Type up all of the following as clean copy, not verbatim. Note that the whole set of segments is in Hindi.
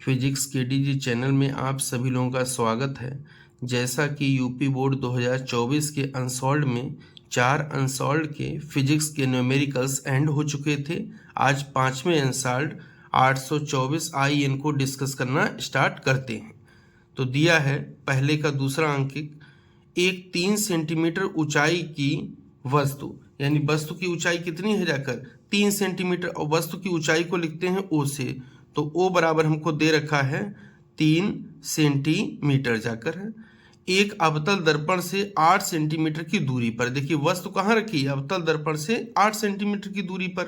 फिजिक्स के डीजी चैनल में आप सभी लोगों का स्वागत है। जैसा कि यूपी बोर्ड 2024 के अनसॉल्व्ड में 4 अनसॉल्व्ड के फिजिक्स के न्यूमेरिकल्स एंड हो चुके थे। आज 5वें अनसॉल्व्ड 824 IN को डिस्कस करना स्टार्ट करते हैं। तो दिया है पहले का दूसरा अंकित, एक 3 सेंटीमीटर ऊंचाई की वस्तु, यानी वस्तु की ऊंचाई कितनी है जाकर 3 सेंटीमीटर, और वस्तु की ऊंचाई को लिखते हैं ओ से। तो ओ बराबर हमको दे रखा है 3 सेंटीमीटर जाकर है। एक अवतल दर्पण से 8 सेंटीमीटर की दूरी पर, देखिए वस्तु कहाँ रखी है, अवतल दर्पण से 8 सेंटीमीटर की दूरी पर।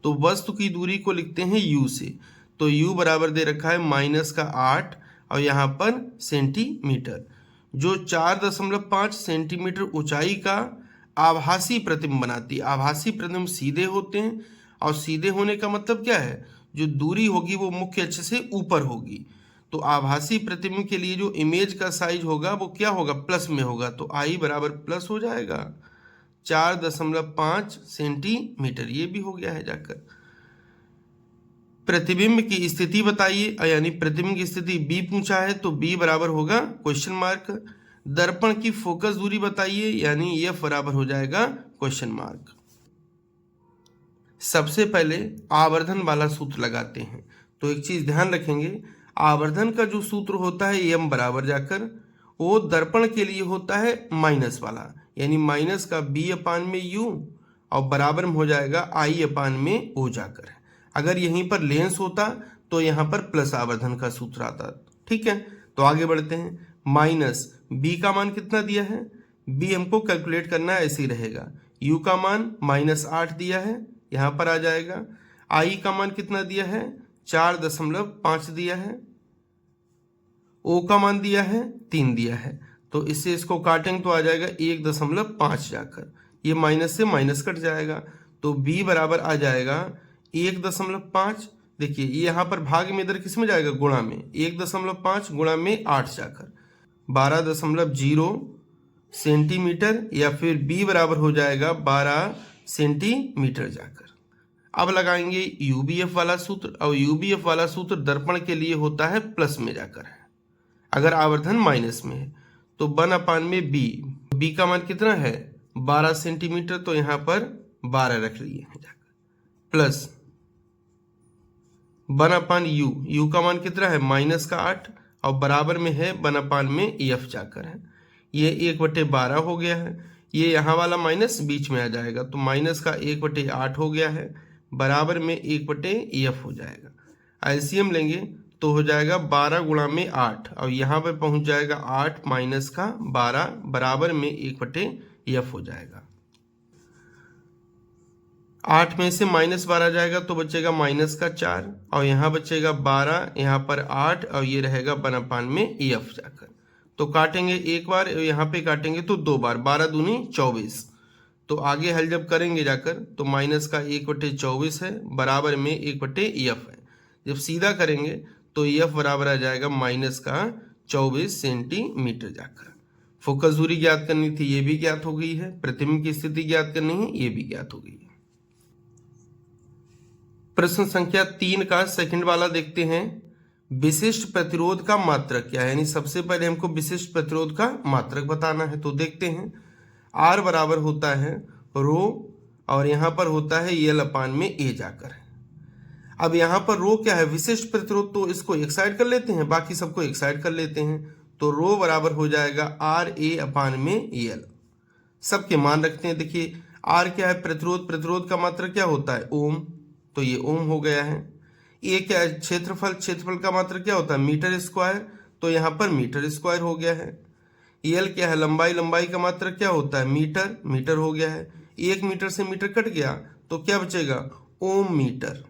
तो वस्तु की दूरी को लिखते हैं यू से। तो यू बराबर दे रखा है -8 और यहाँ पर सेंटीमीटर, जो 4.5 सेंटीमीटर ऊंचाई का आभासी प्रतिबिंब बनाती है। आभासी प्रतिबिंब सीधे होते हैं, और सीधे होने का मतलब क्या है, जो दूरी होगी वो मुख्य अक्ष से ऊपर होगी। तो आभासी प्रतिबिंब के लिए जो इमेज का साइज होगा वो क्या होगा, प्लस में होगा। तो आई बराबर प्लस हो जाएगा 4.5 सेंटीमीटर, ये भी हो गया है जाकर। प्रतिबिंब की स्थिति बताइए, यानी प्रतिबिंब की स्थिति बी पूछा है, तो बी बराबर होगा क्वेश्चन मार्क। दर्पण की फोकस दूरी बताइए, यानी एफ बराबर हो जाएगा क्वेश्चन मार्क। सबसे पहले आवर्धन वाला सूत्र लगाते हैं। तो एक चीज ध्यान रखेंगे, आवर्धन का जो सूत्र होता है एम बराबर जाकर वो दर्पण के लिए होता है माइनस वाला, यानी माइनस का बी अपान में यू और बराबर में हो जाएगा आई अपान में ओ जाकर। अगर यहीं पर लेंस होता तो यहाँ पर प्लस आवर्धन का सूत्र आता। ठीक है, तो आगे बढ़ते हैं। माइनस बी का मान कितना दिया है, बी हमको कैलकुलेट करना है, ऐसे ही रहेगा। यू का मान -8 दिया है, यहाँ पर आ जाएगा। आई का मान कितना दिया है, 4.5 दिया है। ओ का मान दिया है 3 दिया है। तो इससे इसको काटेंगे तो आ जाएगा 1.5 जाकर, ये माइनस से माइनस कट जाएगा। तो बी बराबर आ जाएगा 1.5। देखिए ये यहाँ पर भाग में इधर किस में जाएगा, गुणा में। 1.5 गुणा में 8 जाकर 12.0 सेंटीमीटर, या फिर बी बराबर हो जाएगा 12 सेंटीमीटर जाकर। अब लगाएंगे यूबीएफ वाला सूत्र, और यूबीएफ वाला सूत्र दर्पण के लिए होता है प्लस में जाकर है, अगर आवर्धन माइनस में है। तो 1 अपान में बी का मान कितना है 12 सेंटीमीटर, तो यहाँ पर 12 रख लिए हैं जाकर, प्लस 1 अपान यू का मान कितना है -8 और बराबर में है 1 अपान में एफ जाकर है। ये 1/12 हो गया है, ये यहाँ वाला माइनस बीच में आ जाएगा, तो माइनस का 1/8 हो गया है, बराबर में 1/एफ हो जाएगा। एलसीएम लेंगे तो हो जाएगा 12 गुणा में 8, और यहाँ पे पहुंच जाएगा 8 माइनस का 12 बराबर में 1/एफ हो जाएगा। 8 में से -12 जाएगा तो बचेगा -4, और यहाँ बचेगा 12, यहाँ पर 8, और ये रहेगा 1 अपान में एफ जाकर। तो काटेंगे एक बार, यहाँ पे काटेंगे तो 2 बार, 12 दूनी 24। तो आगे हल जब करेंगे जाकर तो माइनस का 1/24 है, बराबर में 1/एफ है। जब सीधा करेंगे तो एफ बराबर आ जाएगा -24 सेंटीमीटर जाकर। फोकस दूरी ज्ञात करनी थी, ये भी ज्ञात हो गई है। प्रतिबिंब की स्थिति ज्ञात करनी है, ये भी ज्ञात हो गई है। प्रश्न संख्या 3 का सेकंड वाला देखते हैं। विशिष्ट प्रतिरोध का मात्रक क्या है, यानी सबसे पहले हमको विशिष्ट प्रतिरोध का मात्रक बताना है। तो देखते हैं, आर बराबर होता है रो, और यहाँ पर होता है एल अपान में ए जाकर है। अब यहाँ पर रो क्या है, विशिष्ट प्रतिरोध, तो इसको एक साइड कर लेते हैं, बाकी सबको एक साइड कर लेते हैं। तो रो बराबर हो जाएगा आर ए अपान में एल। सबके मान रखते हैं। देखिए आर क्या है, प्रतिरोध, प्रतिरोध का मात्रक क्या होता है ओम, तो ये ओम हो गया है। ए क्या है, क्षेत्रफल, क्षेत्रफल का मात्रक क्या होता है मीटर स्क्वायर, तो यहाँ पर मीटर स्क्वायर हो गया है। एल क्या है, लंबाई, लंबाई का मात्रक क्या होता है मीटर, मीटर हो गया है। 1 मीटर से मीटर कट गया तो क्या बचेगा ओम मीटर,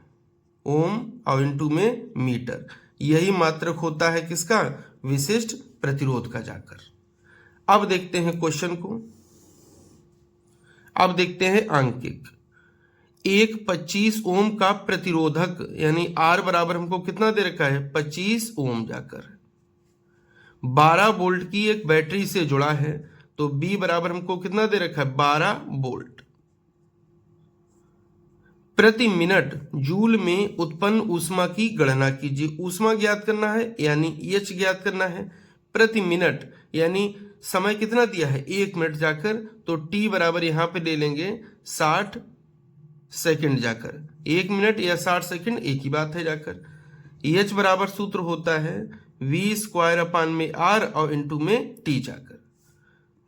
ओम और इनटू में मीटर। यही मात्रक होता है किसका, विशिष्ट प्रतिरोध का जाकर। अब देखते हैं क्वेश्चन को, अब देखते हैं अंकित। एक 25 ओम का प्रतिरोधक, यानी आर बराबर हमको कितना दे रखा है 25 ओम जाकर, 12 वोल्ट की एक बैटरी से जुड़ा है। तो बी बराबर हमको कितना दे रखा है 12 वोल्ट। प्रति मिनट जूल में उत्पन्न ऊष्मा की गणना कीजिए। ऊष्मा ज्ञात करना है यानी एच ज्ञात करना है। प्रति मिनट यानी समय कितना दिया है 1 मिनट जाकर, तो टी बराबर यहाँ पे ले लेंगे 60 सेकंड जाकर। 1 मिनट या 60 सेकंड एक ही बात है जाकर। एच बराबर सूत्र होता है वी स्क्वायर अपान में आर और इंटू में टी जाकर,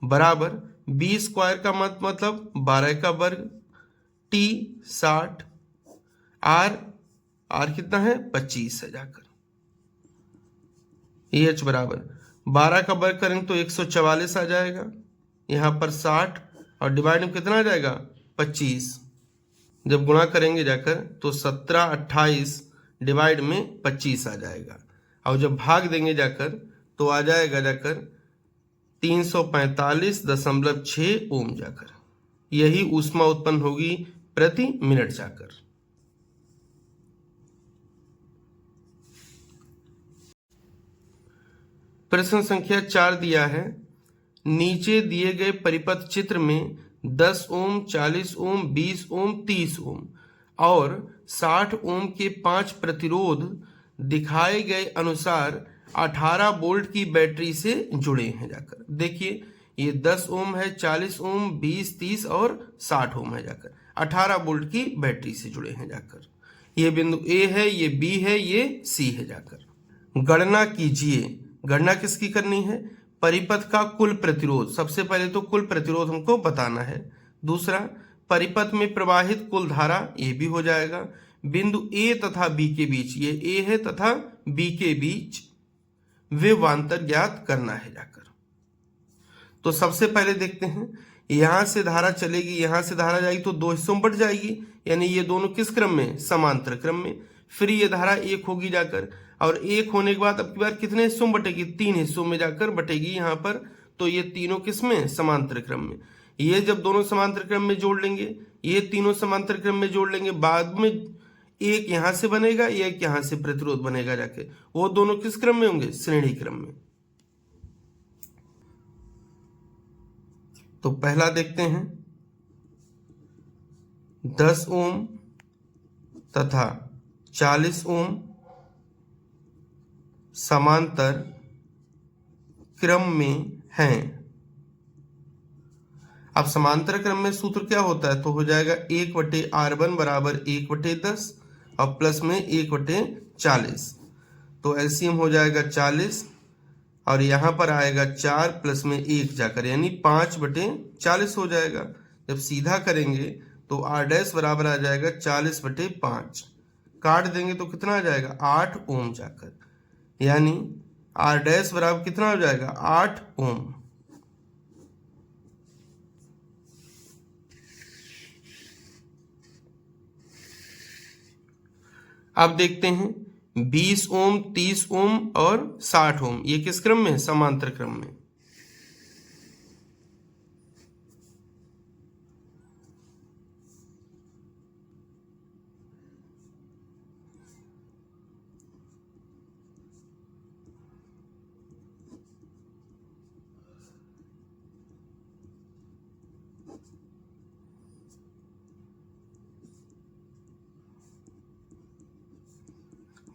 बराबर बी स्क्वायर का मतलब 12 का वर्ग, टी 60, आर कितना है 25 है जाकर। एच बराबर 12 का वर्ग करेंगे तो 144 आ जाएगा, यहाँ पर 60 और डिवाइड में कितना आ जाएगा 25। जब गुणा करेंगे जाकर तो 17 28 डिवाइड में 25 आ जाएगा, और जब भाग देंगे जाकर तो आ जाएगा जाकर 345.6 ओम जाकर। यही ऊष्मा उत्पन्न होगी प्रति मिनट जाकर। प्रश्न संख्या 4 दिया है, नीचे दिए गए परिपथ चित्र में 10 ओम, 40 ओम, 20 ओम, 30 ओम और 60 ओम के 5 प्रतिरोध दिखाए गए अनुसार 18 वोल्ट की बैटरी से जुड़े हैं जाकर। देखिए ये 10 ओम है, 40 ओम, 20, 30 और 60 ओम है जाकर। 18 वोल्ट की बैटरी से जुड़े हैं जाकर। ये बिंदु ए है, ये बी है, ये सी है जाकर। गणना कीजिए। गणना किसकी करनी है? परिपथ का कुल प्रतिरोध। सबसे पहले तो कुल प्रतिरोध हमको बताना है। दूसरा परिपथ में प्रवाहित कुल धारा, ये भी हो जाएगा। बिंदु ए तथा बी के बीच, ये ए है तथा बी के बीच विभवांतर ज्ञात करना है जाकर। तो सबसे पहले देखते हैं, यहां से धारा चलेगी, यहां से धारा जाएगी तो 2 हिस्सों में बट जाएगी, यानी ये दोनों किस क्रम में? समांतर क्रम में। फिर ये धारा 1 होगी जाकर, और 1 होने के बाद अब की बार कितने हिस्सों में बटेगी? 3 हिस्सों में जाकर बटेगी यहाँ पर। तो ये तीनों किस में? समांतर क्रम में। ये जब दोनों समांतर क्रम में जोड़ लेंगे, ये तीनों समांतर क्रम में जोड़ लेंगे, बाद में एक यहां से बनेगा, एक यहां से प्रतिरोध बनेगा जाके। वो दोनों किस क्रम में होंगे? श्रेणी क्रम में। तो पहला देखते हैं, 10 ओम तथा 40 ओम समांतर क्रम में हैं। अब समांतर क्रम में सूत्र क्या होता है? तो हो जाएगा 1/R1 बराबर 1/10 और प्लस में 1/40। तो एलसीएम हो जाएगा 40 और यहाँ पर आएगा 4 प्लस में 1 जाकर, यानी 5/40 हो जाएगा। जब सीधा करेंगे तो R डैश बराबर आ जाएगा 40/5। काट देंगे तो कितना आ जाएगा? 8 ओम जाकर, यानी R डैश बराबर कितना हो जाएगा? 8 ओम। अब देखते हैं 20 ओम, 30 ओम और 60 ओम, ये किस क्रम में? समांतर क्रम में।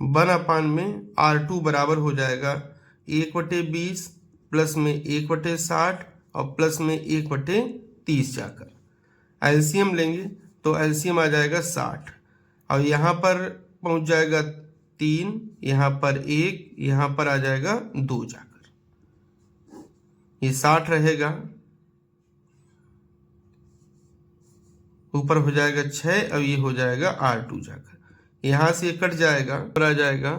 वन अपान में R2 बराबर हो जाएगा 1/20 प्लस में 1/60 और प्लस में 1/30 जाकर। एलसीएम लेंगे तो एलसीएम आ जाएगा 60 और यहाँ पर पहुंच जाएगा 3, यहाँ पर 1, यहाँ पर आ जाएगा 2 जाकर। ये 60 रहेगा, ऊपर हो जाएगा 6 और ये हो जाएगा R2 जाकर। यहां से ये कट जाएगा, ऊपर आ जाएगा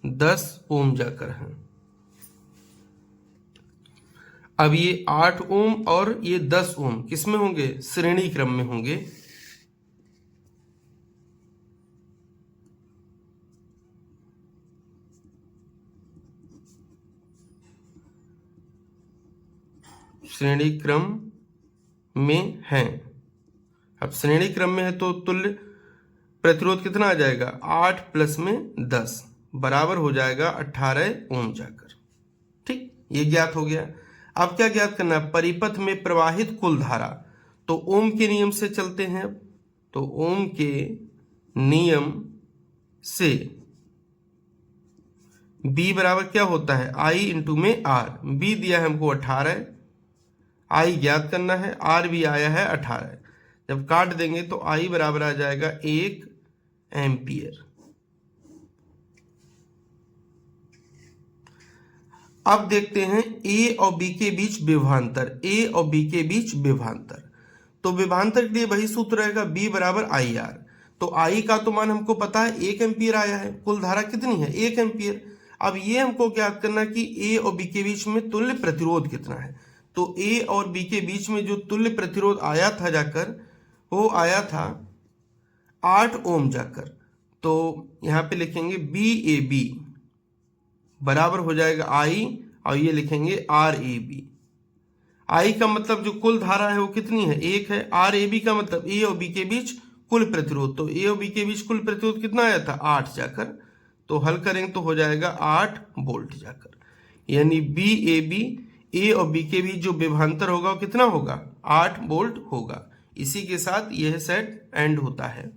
10 ओम जाकर है। अब ये 8 ओम और ये 10 ओम किस में होंगे? श्रेणी क्रम में होंगे। श्रेणी क्रम में है। अब श्रेणी क्रम में है तो तुल्य प्रतिरोध कितना आ जाएगा? 8 प्लस में 10 बराबर हो जाएगा 18 ओम जाकर। ठीक, ये ज्ञात हो गया। अब क्या ज्ञात करना है? परिपथ में प्रवाहित कुल धारा। तो ओम के नियम से चलते हैं, तो ओम के नियम से B बराबर क्या होता है, I इंटू में R। B दिया है हमको 18, I ज्ञात करना है, R भी आया है 18। जब काट देंगे तो I बराबर आ जाएगा 1 एम्पियर। अब देखते हैं A और B के बीच विभवांतर, A और B के बीच विभवांतर। तो विभवांतर के लिए वही सूत्र रहेगा, B बराबर IR। तो I का तो मान हमको पता है 1 एम्पियर आया है, कुल धारा कितनी है 1 एम्पियर। अब ये हमको ज्ञात करना कि A और B के बीच में तुल्य प्रतिरोध कितना है। तो A और B के बीच में जो तुल्य प्रतिरोध आया था जाकर, वो आया था 8 ओम जाकर। तो यहाँ पे लिखेंगे BAB बराबर हो जाएगा I, और ये लिखेंगे RAB। I का मतलब जो कुल धारा है वो कितनी है 1 है। RAB का मतलब A और B के बीच कुल प्रतिरोध, तो A और B के बीच कुल प्रतिरोध कितना आया था 8 जाकर। तो हल करेंगे तो हो जाएगा 8 वोल्ट जाकर, यानी BAB A और B के बीच जो विभवांतर होगा वो कितना होगा 8 वोल्ट होगा। इसी के साथ यह सेट एंड होता है।